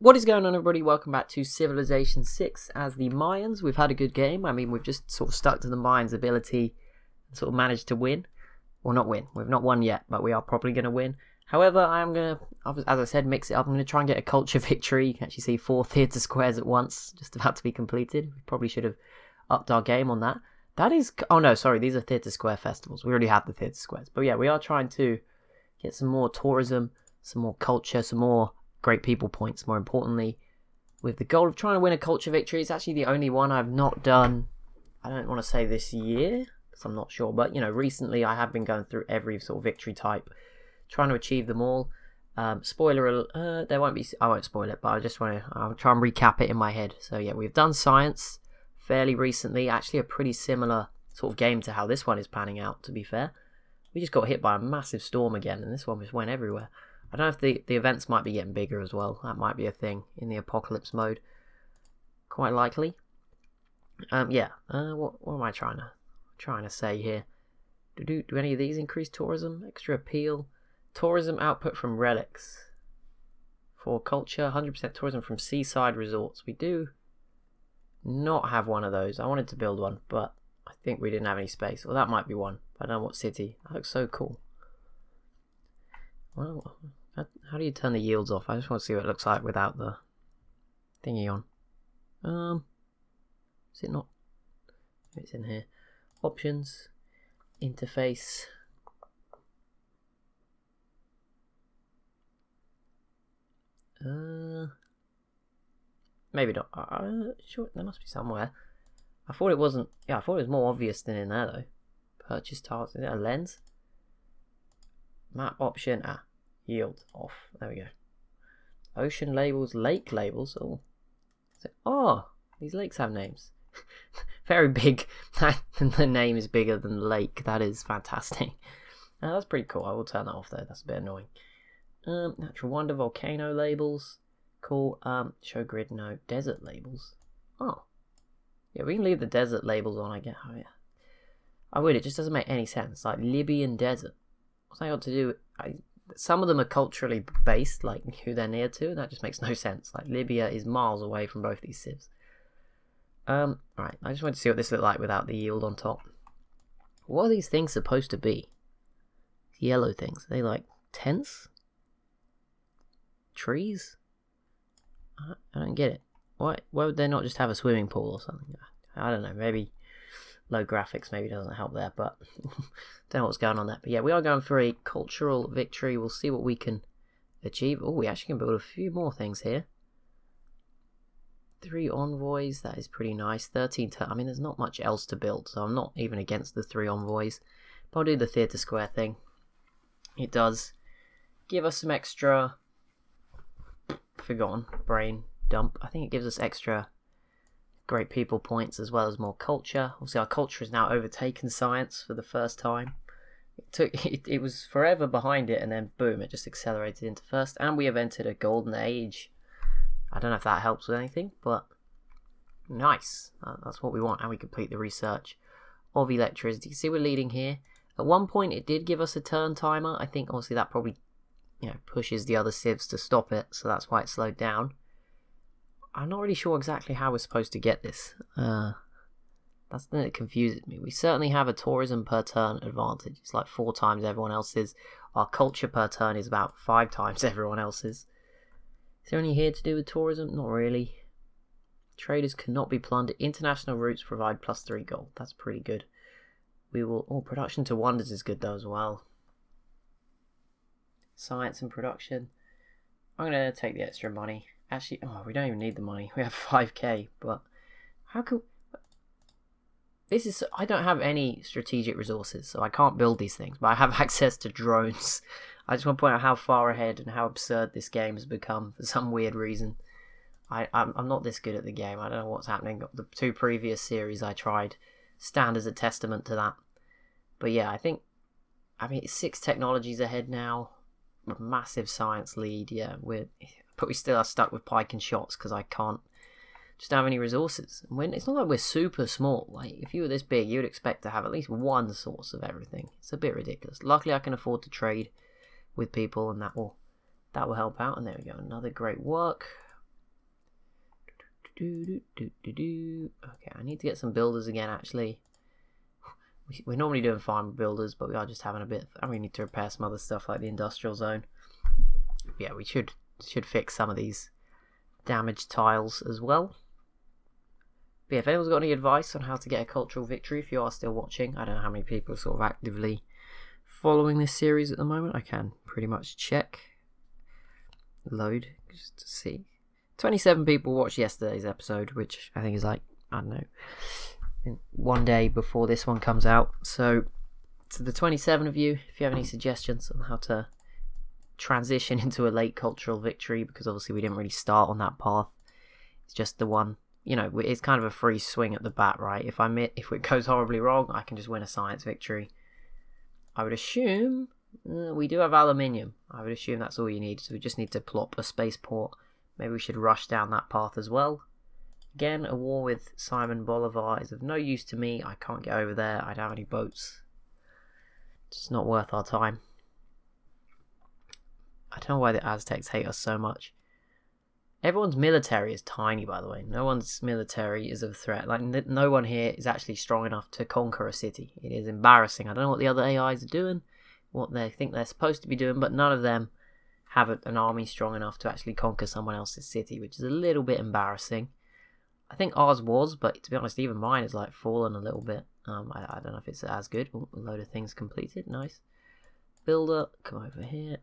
What is going on, everybody? Welcome back to Civilization 6 as the Mayans. We've had a good game. I mean, we've just sort of stuck to the Mayans' ability and sort of managed to win. Well, not win. We've not won yet, but we are probably going to win. However, I'm going to, as I said, mix it up. I'm going to try and get a culture victory. You can actually see 4 theatre squares at once, just about to be completed. We probably should have upped our game on that. That is... Oh, no, sorry. These are theatre square festivals. We already have the theatre squares. But yeah, we are trying to get some more tourism, some more culture, some more great people points, more importantly, with the goal of trying to win a culture victory. It's actually the only one I've not done, I don't want to say this year, because I'm not sure, but, you know, recently I have been going through every sort of victory type, trying to achieve them all. Spoiler, there won't be, I won't spoil it, but I'll try and recap it in my head. So yeah, we've done science fairly recently, actually a pretty similar sort of game to how this one is panning out, to be fair. We just got hit by a massive storm again, and this one just went everywhere. I don't know if the events might be getting bigger as well. That might be a thing in the apocalypse mode. Quite likely. What am I trying to say here? Do any of these increase tourism? Extra appeal? Tourism output from relics. For culture, 100% tourism from seaside resorts. We do not have one of those. I wanted to build one, but I think we didn't have any space. Well, that might be one. I don't know what city. That looks so cool. Well, how do you turn the yields off? I just want to see what it looks like without the thingy on. Is it not? It's in here. Options, interface. Maybe not. Sure, there must be somewhere. I thought it wasn't. Yeah, I thought it was more obvious than in there though. Purchase tasks. Is it a lens? Map option. Yield off. There we go. Ocean labels, lake labels. Oh, these lakes have names. Very big. The name is bigger than the lake. That is fantastic. That's pretty cool. I will turn that off though. That's a bit annoying. Natural wonder, volcano labels. Cool. Show grid, no. Desert labels. Oh. Yeah, we can leave the desert labels on, I guess. Oh, yeah. I would. It just doesn't make any sense. Like Libyan desert. What's that got to do with... Some of them are culturally based, like who they're near to. That just makes no sense. Like Libya is miles away from both these civs. Right, I just wanted to see what this looked like without the yield on top. What are these things supposed to be? Yellow things. Are they like tents? Trees? I don't get it. Why would they not just have a swimming pool or something? I don't know, maybe low graphics maybe doesn't help there, but don't know what's going on there. But yeah, we are going for a cultural victory. We'll see what we can achieve. Oh, we actually can build a few more things here. 3 envoys, that is pretty nice. 13 I mean, there's not much else to build, so I'm not even against the 3 envoys. But I'll do the theatre square thing. It does give us some extra... Forgotten. Brain dump. I think it gives us extra great people points as well as more culture. Obviously our culture has now overtaken science for the first time. It was forever behind it, and then boom, it just accelerated into first, and we have entered a golden age. I don't know if that helps with anything, but nice. That's what we want, and we complete the research of electricity. See, we're leading here. At one point it did give us a turn timer. I think obviously that probably, you know, pushes the other civs to stop it, so that's why it slowed down. I'm not really sure exactly how we're supposed to get this. That's the thing that confuses me. We certainly have a tourism per turn advantage. It's like 4 times everyone else's. Our culture per turn is about 5 times everyone else's. Is there any here to do with tourism? Not really. Traders cannot be plundered. International routes provide +3 gold. That's pretty good. We will... Oh, production to wonders is good though as well. Science and production. I'm going to take the extra money. Actually, we don't even need the money. We have 5k, but how can... This is... I don't have any strategic resources, so I can't build these things, but I have access to drones. I just want to point out how far ahead and how absurd this game has become for some weird reason. I'm not this good at the game. I don't know what's happening. The 2 previous series I tried stand as a testament to that. But yeah, I mean, it's 6 technologies ahead now. A massive science lead, yeah. But we still are stuck with pike and shots because I can't just have any resources. And it's not like we're super small. Like, if you were this big, you would expect to have at least one source of everything. It's a bit ridiculous. Luckily, I can afford to trade with people, and that will help out. And there we go, another great work. Okay, I need to get some builders again, actually. We're normally doing farm builders, but we are just having a bit... And we need to repair some other stuff like the industrial zone. Yeah, we should fix some of these damaged tiles as well. But yeah, if anyone's got any advice on how to get a cultural victory, if you are still watching, I don't know how many people are sort of actively following this series at the moment. I can pretty much check. Load, just to see. 27 people watched yesterday's episode, which I think is like, I don't know, one day before this one comes out. So, to the 27 of you, if you have any suggestions on how to transition into a late cultural victory, because obviously we didn't really start on that path. It's just the one, you know, it's kind of a free swing at the bat, right? If it goes horribly wrong, I can just win a science victory. I would assume we do have aluminium. I would assume that's all you need. So we just need to plop a spaceport. Maybe we should rush down that path as well. Again, a war with Simon Bolivar is of no use to me. I can't get over there. I don't have any boats. It's not worth our time. I don't know why the Aztecs hate us so much. Everyone's military is tiny, by the way. No one's military is a threat. Like, no one here is actually strong enough to conquer a city. It is embarrassing. I don't know what the other AIs are doing, what they think they're supposed to be doing, but none of them have an army strong enough to actually conquer someone else's city, which is a little bit embarrassing. I think ours was, but to be honest, even mine has like fallen a little bit. I don't know if it's as good. Ooh, a load of things completed. Nice. Builder, come over here.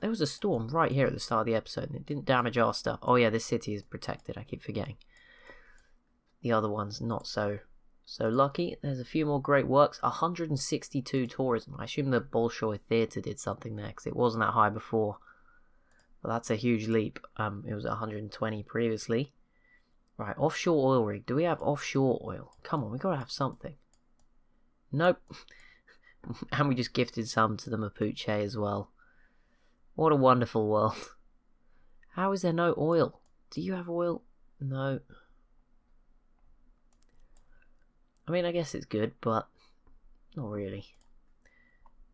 There was a storm right here at the start of the episode and it didn't damage our stuff. Oh yeah, this city is protected. I keep forgetting. The other one's not so lucky. There's a few more great works. 162 tourism. I assume the Bolshoi Theatre did something there because it wasn't that high before. But that's a huge leap. It was at 120 previously. Right, offshore oil rig. Do we have offshore oil? Come on, we gotta have something. Nope. And we just gifted some to the Mapuche as well. What a wonderful world. How is there no oil? Do you have oil? No. I mean, I guess it's good, but not really.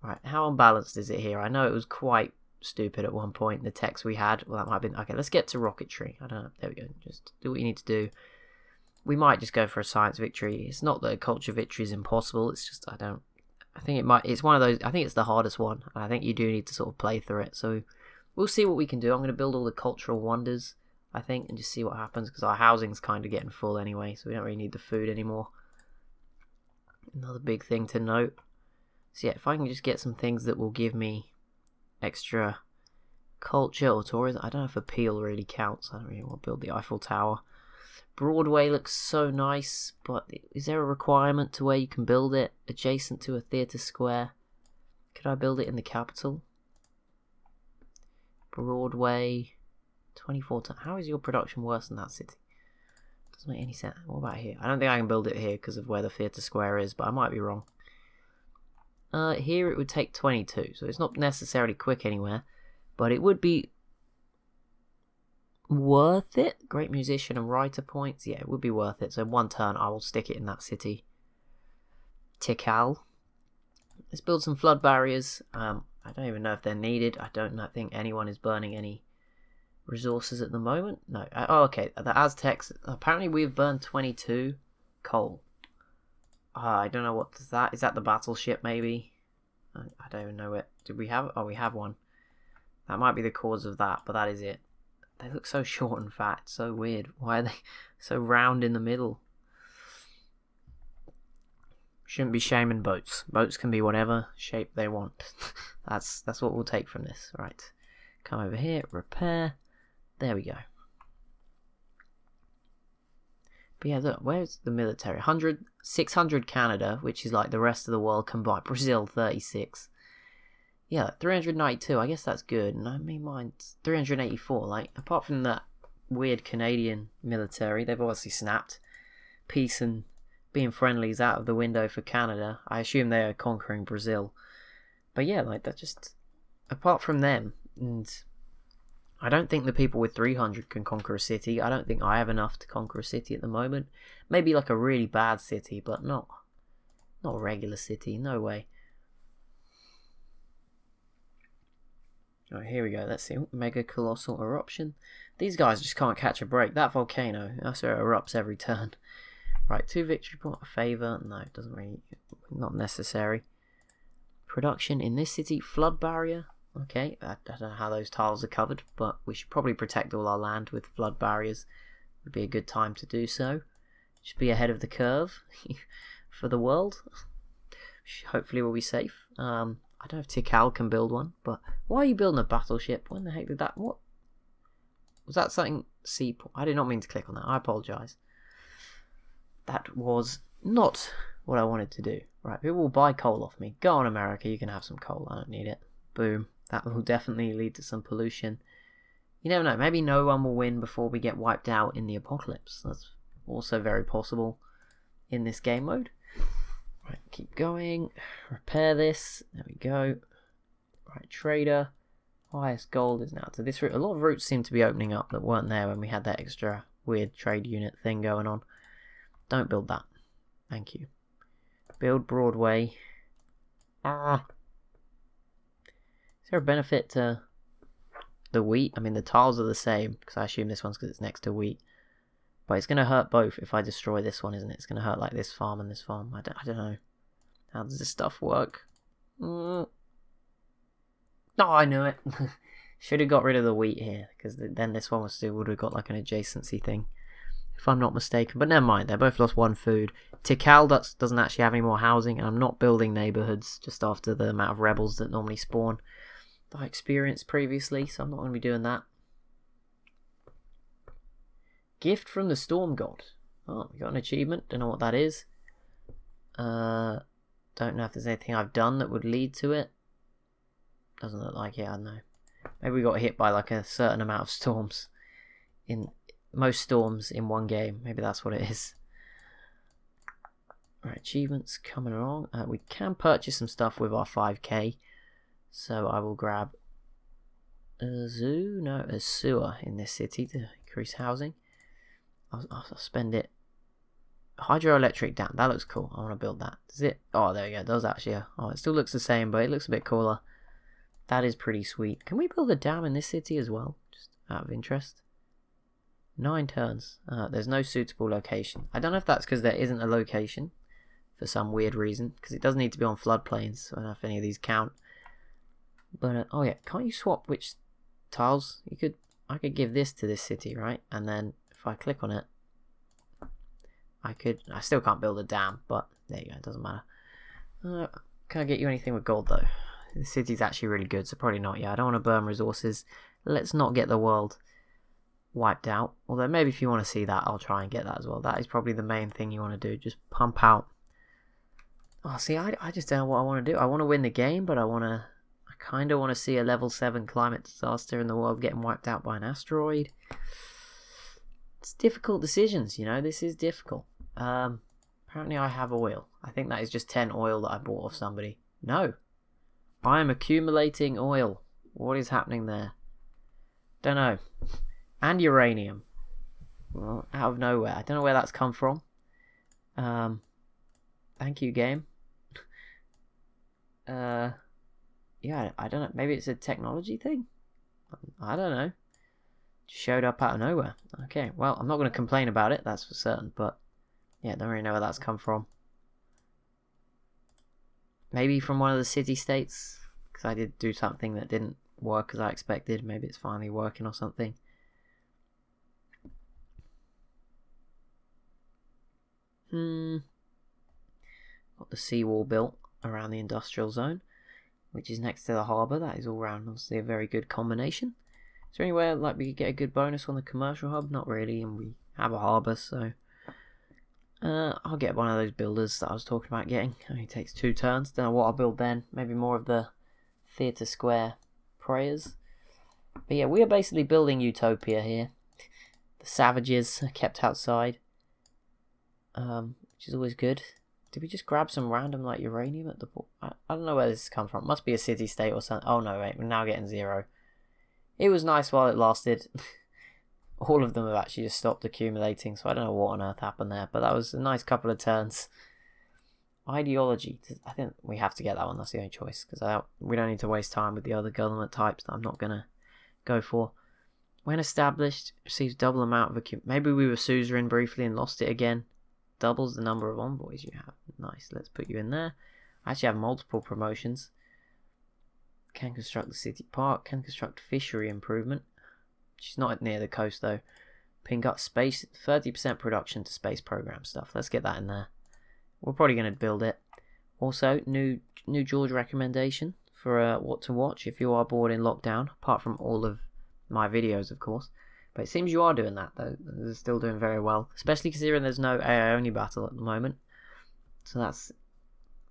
Right, how unbalanced is it here? I know it was quite stupid at one point, the text we had. Well, that might have been... Okay, let's get to rocketry. I don't know. There we go. Just do what you need to do. We might just go for a science victory. It's not that a culture victory is impossible. It's just, I think it might... It's one of those... I think it's the hardest one. And I think you do need to sort of play through it. So we'll see what we can do. I'm going to build all the cultural wonders, I think, and just see what happens. Because our housing's kind of getting full anyway. So we don't really need the food anymore. Another big thing to note. So yeah, if I can just get some things that will give me extra culture or tourism. I don't know if appeal really counts. I don't really want to build the Eiffel Tower. Broadway looks so nice, but is there a requirement to where you can build it adjacent to a theatre square? Could I build it in the capital? Broadway, 24 times. How is your production worse than that city? Doesn't make any sense. What about here? I don't think I can build it here because of where the theatre square is, but I might be wrong. Here it would take 22, so it's not necessarily quick anywhere, but it would be worth it. Great musician and writer points. Yeah, it would be worth it. So one turn, I will stick it in that city. Tikal. Let's build some flood barriers. I don't even know if they're needed. I don't think anyone is burning any resources at the moment. No. Oh, okay. The Aztecs. Apparently, we've burned 22 coal. I don't know what is that. Is that the battleship? Maybe. I don't even know it. Did we have? Oh, we have one. That might be the cause of that, but that is it. They look so short and fat. It's so weird. Why are they so round in the middle? Shouldn't be shaming boats. Boats can be whatever shape they want. That's what we'll take from this. Right. Come over here. Repair. There we go. But yeah, look, where's the military? 600 Canada, which is like the rest of the world combined. Brazil, 36. Yeah, 392, I guess that's good. And I mean, mine's 384. Like, apart from that weird Canadian military, they've obviously snapped. Peace and being friendly is out of the window for Canada. I assume they are conquering Brazil. But yeah, like, that just... Apart from them, and... I don't think the people with 300 can conquer a city. I don't think I have enough to conquer a city at the moment. Maybe like a really bad city, but not a regular city. No way. Alright, here we go. Let's see. Mega Colossal Eruption. These guys just can't catch a break. That volcano, that's where it erupts every turn. Right, 2 victory point, a favour. No, it doesn't really... Not necessary. Production in this city. Flood barrier. Okay, I don't know how those tiles are covered, but we should probably protect all our land with flood barriers. Would be a good time to do so. Just be ahead of the curve for the world. Hopefully we'll be safe. I don't know if Tikal can build one, but why are you building a battleship? When the heck did that... What? Was that something... Seaport? I did not mean to click on that. I apologise. That was not what I wanted to do. Right, people will buy coal off me. Go on, America, you can have some coal. I don't need it. Boom. That will definitely lead to some pollution. You never know. Maybe no one will win before we get wiped out in the apocalypse. That's also very possible in this game mode. Right, keep going. Repair this. There we go. Right, trader. Highest gold is now to this route. A lot of routes seem to be opening up that weren't there when we had that extra weird trade unit thing going on. Don't build that. Thank you. Build Broadway. Is there a benefit to the wheat? I mean, the tiles are the same, because I assume this one's because it's next to wheat. But it's going to hurt both if I destroy this one, isn't it? It's going to hurt like this farm and this farm. I don't know. How does this stuff work? No, I knew it. Should have got rid of the wheat here, because then this one would have got like an adjacency thing, if I'm not mistaken. But never mind, they both lost 1 food. Tikal doesn't actually have any more housing, and I'm not building neighbourhoods just after the amount of rebels that normally spawn that I experienced previously, so I'm not going to be doing that. Gift from the Storm God. Oh, we got an achievement. Don't know what that is. Don't know if there's anything I've done that would lead to it. Doesn't look like it, I don't know. Maybe we got hit by like a certain amount of storms. In most storms in one game. Maybe that's what it is. Alright, achievements coming along. We can purchase some stuff with our 5k. So I will grab a sewer in this city to increase housing. I'll spend it. Hydroelectric dam, that looks cool. I want to build that. Does it? Oh, there we go. It does actually. Oh, it still looks the same, but it looks a bit cooler. That is pretty sweet. Can we build a dam in this city as well? Just out of interest. 9 turns. There's no suitable location. I don't know if that's because there isn't a location for some weird reason, because it does need to be on floodplains, so I don't know if any of these count. But oh yeah, can't you swap which tiles? I could give this to this city, right? And then if I click on it, I still can't build a dam, but there you go, it doesn't matter. Can I get you anything with gold though? The city's actually really good, so probably not. Yeah, I don't want to burn resources. Let's not get the world wiped out. Although maybe if you want to see that, I'll try and get that as well. That is probably the main thing you want to do. Just pump out. Oh, see, I just don't know what I want to do. I want to win the game, but I kind of want to see a level 7 climate disaster in the world getting wiped out by an asteroid. It's difficult decisions, you know. This is difficult. Apparently I have oil. I think that is just 10 oil that I bought off somebody. No. I am accumulating oil. What is happening there? Don't know. And uranium. Well, out of nowhere. I don't know where that's come from. Thank you, game. Yeah, I don't know. Maybe it's a technology thing? I don't know. Just showed up out of nowhere. Okay, well, I'm not going to complain about it, that's for certain, but yeah, don't really know where that's come from. Maybe from one of the city-states, because I did do something that didn't work as I expected. Maybe it's finally working or something. Got the seawall built around the industrial zone, which is next to the harbour. That is all round obviously a very good combination. Is there anywhere like we could get a good bonus on the commercial hub? Not really, and we have a harbour, so I'll get one of those builders that I was talking about getting. It only takes 2 turns. Don't know what I'll build then. Maybe more of the theatre square prayers. But yeah, we are basically building utopia here. The savages are kept outside, which is always good. Did we just grab some random like uranium at the port? I don't know where this has come from. Must be a city state or something. Oh no, wait, we're now getting 0. It was nice while it lasted. All of them have actually just stopped accumulating, so I don't know what on earth happened there, but that was a nice couple of turns. Ideology. I think we have to get that one. That's the only choice, because we don't need to waste time with the other government types that I'm not going to go for. When established, receives double amount of maybe we were suzerain briefly and lost it again. Doubles the number of envoys you have. Nice, let's put you in there. I actually have multiple promotions. Can construct the city park. Can construct fishery improvement. She's not near the coast though. Ping up space, 30% production to space program stuff. Let's get that in there. We're probably going to build it. Also, new George recommendation for what to watch if you are bored in lockdown, apart from all of my videos, of course. But it seems you are doing that, though. They're still doing very well, especially considering there's no AI only battle at the moment. So that's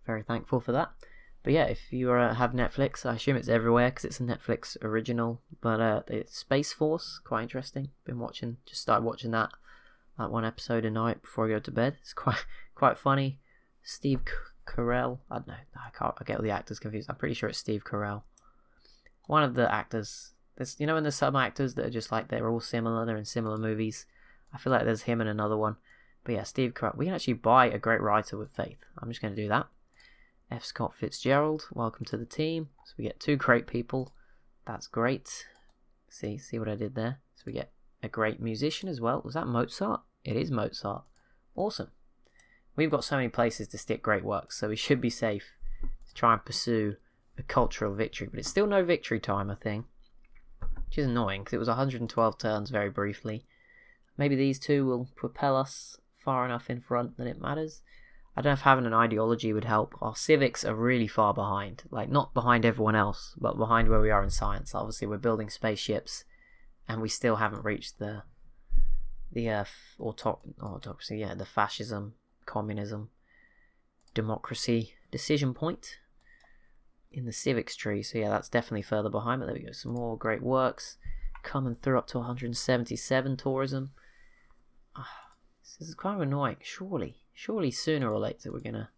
very thankful for that. But yeah, if you have Netflix, I assume it's everywhere because it's a Netflix original. But it's Space Force, quite interesting. Just started watching that one episode a night before I go to bed. It's quite funny. Steve Carell, I don't know, I get all the actors confused. I'm pretty sure it's Steve Carell. One of the actors. You know when there's some actors that are just like, they're all similar, they're in similar movies. I feel like there's him and another one. But yeah, Steve Carell. We can actually buy a great writer with faith. I'm just going to do that. F. Scott Fitzgerald, welcome to the team. So we get 2 great people. That's great. See what I did there? So we get a great musician as well. Was that Mozart? It is Mozart. Awesome. We've got so many places to stick great works, so we should be safe to try and pursue a cultural victory. But it's still no victory time, I think. Which is annoying, because it was 112 turns very briefly. Maybe these 2 will propel us far enough in front that it matters. I don't know if having an ideology would help. Our civics are really far behind. Like, not behind everyone else, but behind where we are in science. Obviously, we're building spaceships, and we still haven't reached the autocracy, yeah, the fascism, communism, democracy decision point in the civics tree. So yeah, that's definitely further behind. But there we go. Some more great works coming through, up to 177 tourism. This is kind of annoying. Surely sooner or later we're gonna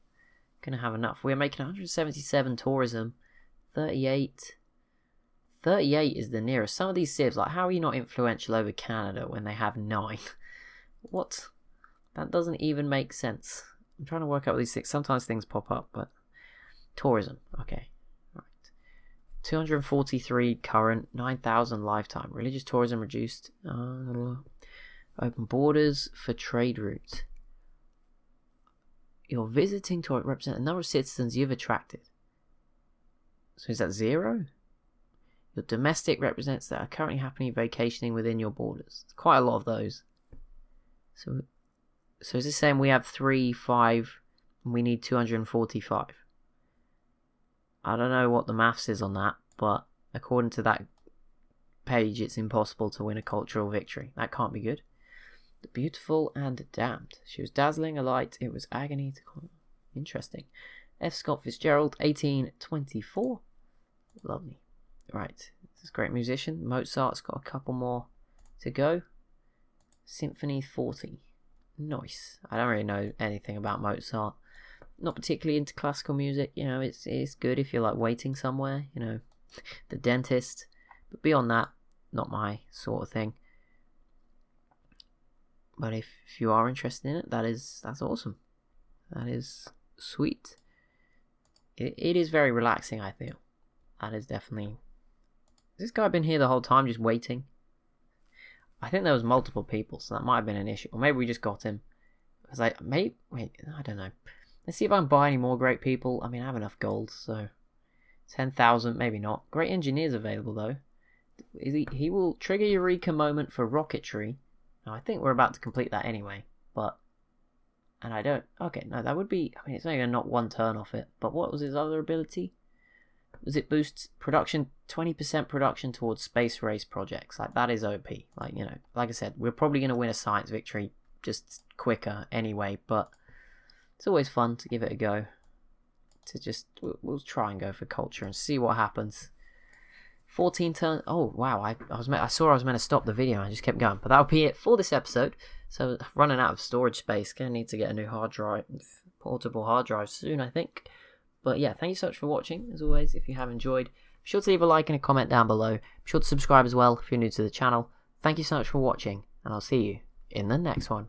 have enough. We're making 177 tourism. 38 is the nearest. Some of these civs, like, how are you not influential over Canada when they have 9? What? That doesn't even make sense. I'm trying to work out these things. Sometimes things pop up, but tourism. Okay. Right. 243 current, 9,000 lifetime. Religious tourism reduced. Open borders for trade routes. Your visiting tour represent the number of citizens you've attracted. So is that 0? Your domestic represents that are currently happening vacationing within your borders. It's quite a lot of those. So is this saying we have 3, 5, and we need 245? I don't know what the maths is on that, but according to that page, it's impossible to win a cultural victory. That can't be good. The beautiful and damned. She was dazzling, a light. It was agony to call. Interesting. F. Scott Fitzgerald, 1824. Lovely. Right. This is a great musician. Mozart's got a couple more to go. Symphony 40. Nice. I don't really know anything about Mozart. Not particularly into classical music. You know, it's good if you're like waiting somewhere. You know, the dentist. But beyond that, not my sort of thing. But if you are interested in it, that's awesome. That is sweet. It is very relaxing, I feel. That is definitely... Has this guy been here the whole time just waiting? I think there was multiple people, so that might have been an issue. Or maybe we just got him. Because I don't know. Let's see if I can buy any more great people. I mean, I have enough gold, so... 10,000, maybe not. Great engineers available, though. He will trigger Eureka moment for rocketry. Now, I think we're about to complete that anyway, but... And I don't... Okay, no, that would be... I mean, it's only going to knock 1 turn off it. But what was his other ability? Was it boosts production... 20% production towards space race projects? Like, that is OP. Like, you know, like I said, we're probably going to win a science victory just quicker anyway, but... It's always fun to give it a go. To just... We'll try and go for culture and see what happens. 14 turns. Oh wow! I saw I was meant to stop the video. I just kept going, but that'll be it for this episode. So running out of storage space. Gonna need to get a new hard drive, portable hard drive soon, I think. But yeah, thank you so much for watching. As always, if you have enjoyed, be sure to leave a like and a comment down below. Be sure to subscribe as well if you're new to the channel. Thank you so much for watching, and I'll see you in the next one.